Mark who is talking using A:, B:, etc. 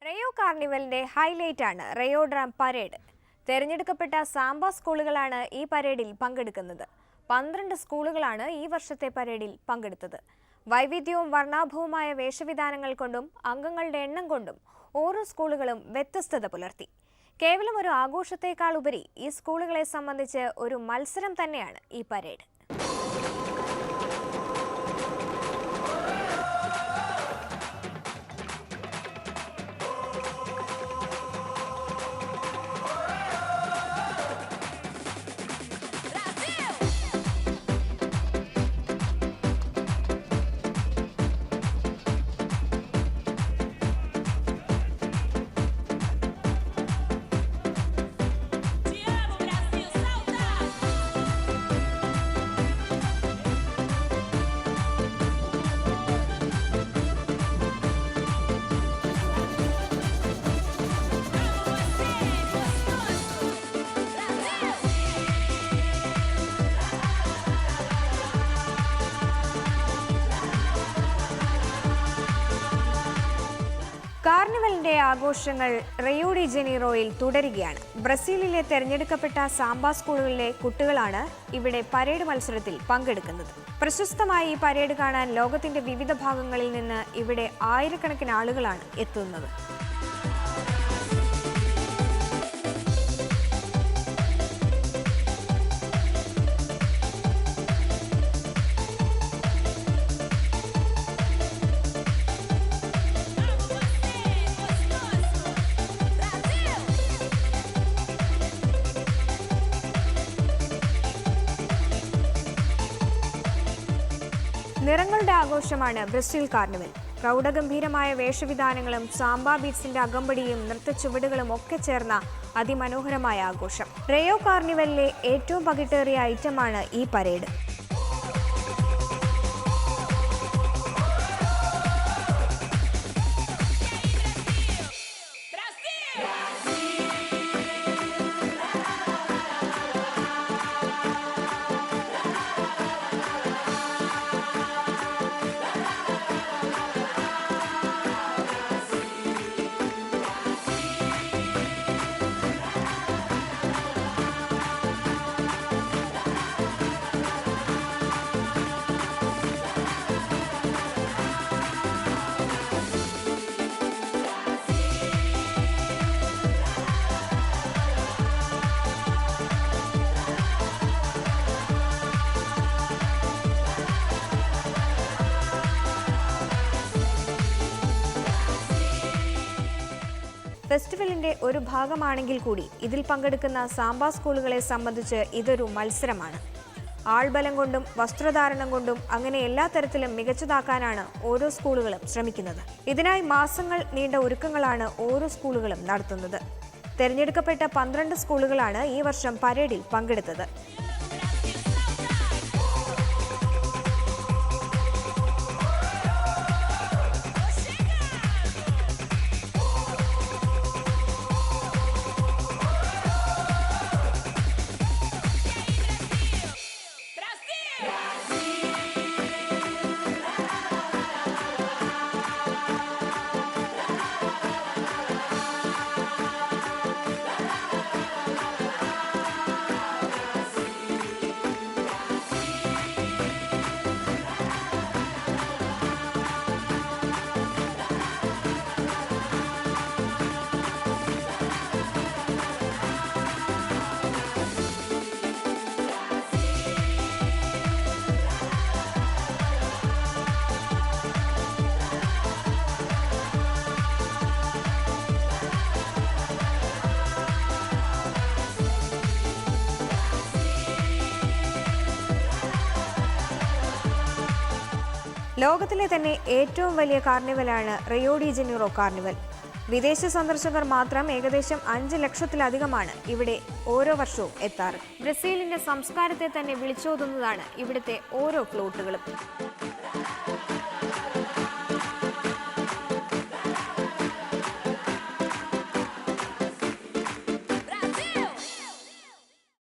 A: Rayo കാർണിവലിന്റെ highlight ആണ് Rayo drum parade. തെരഞ്ഞെടുക്കപ്പെട്ട സാംബ സ്കൂളുകളാണ് ഈ പരേഡിൽ പങ്കെടുക്കുന്നത്. 12 സ്കൂളുകളാണ് ഈ വർഷത്തെ പരേഡിൽ പങ്കെടുത്തത്. വൈവിധ്യവും വർണ്ണാഭവുമായ വേഷവിധാനങ്ങൾ കൊണ്ടും അംഗങ്ങളുടെ എണ്ണം കൊണ്ടും ഓരോ സ്കൂളുകളും വ്യത്യസ്തത പുലർത്തി. കേവലം ഒരു ആഘോഷത്തേക്കാൾ ഉപരി ഈ സ്കൂളുകളെ സംബന്ധിച്ച് ഒരു മത്സരം തന്നെയാണ് ഈ പരേഡ്. കാർണിവലിന്റെ ആഘോഷങ്ങൾ റിയോ ഡി ജനീറോയിൽ തുടരുകയാണ്. ബ്രസീലിലെ തെരഞ്ഞെടുക്കപ്പെട്ട സാംബ സ്കൂളുകളിലെ കുട്ടികളാണ് ഇവിടെ പരേഡ് മത്സരത്തിൽ പങ്കെടുക്കുന്നത്. പ്രശസ്തമായ ഈ പരേഡ് കാണാൻ ലോകത്തിന്റെ വിവിധ ഭാഗങ്ങളിൽ നിന്ന് ഇവിടെ ആയിരക്കണക്കിന് ആളുകളാണ് എത്തുന്നത്. നിറങ്ങളുടെ ആഘോഷമാണ് ബ്രസീൽ കാർണിവൽ. പ്രൗഢഗംഭീരമായ വേഷവിധാനങ്ങളും സാംബ ബീറ്റ്സിന്റെ അകമ്പടിയും നൃത്തച്ചുവടുകളും ഒക്കെ ചേർന്ന അതിമനോഹരമായ ആഘോഷം. റയോ കാർണിവലിലെ ഏറ്റവും പകിട്ടേറിയ ഐറ്റമാണ് ഈ പരേഡ്. ഫെസ്റ്റിവലിന്റെ ഒരു ഭാഗമാണെങ്കിൽ കൂടി ഇതിൽ പങ്കെടുക്കുന്ന സാംബ സ്കൂളുകളെ സംബന്ധിച്ച് ഇതൊരു മത്സരമാണ്. ആൾബലം കൊണ്ടും വസ്ത്രധാരണം കൊണ്ടും അങ്ങനെ എല്ലാ തരത്തിലും മികച്ചതാക്കാനാണ് ഓരോ സ്കൂളുകളും ശ്രമിക്കുന്നത്. ഇതിനായി മാസങ്ങൾ നീണ്ട ഒരുക്കങ്ങളാണ് ഓരോ സ്കൂളുകളും നടത്തുന്നത്. തെരഞ്ഞെടുക്കപ്പെട്ട 12 സ്കൂളുകളാണ് ഈ വർഷം പരേഡിൽ പങ്കെടുത്തത്. ലോകത്തിലെ തന്നെ ഏറ്റവും വലിയ കാർണിവലാണ് റിയോ ഡി ജനീറോ കാർണിവൽ. വിദേശ സന്ദർശകർ മാത്രം ഏകദേശം 5 ലക്ഷത്തിലധികമാണ് ഇവിടെ ഓരോ വർഷവും എത്താറ്. ബ്രസീലിന്റെ സംസ്കാരത്തെ തന്നെ വിളിച്ചോതുന്നതാണ് ഇവിടുത്തെ ഓരോ ഫ്ലോട്ടുകളും.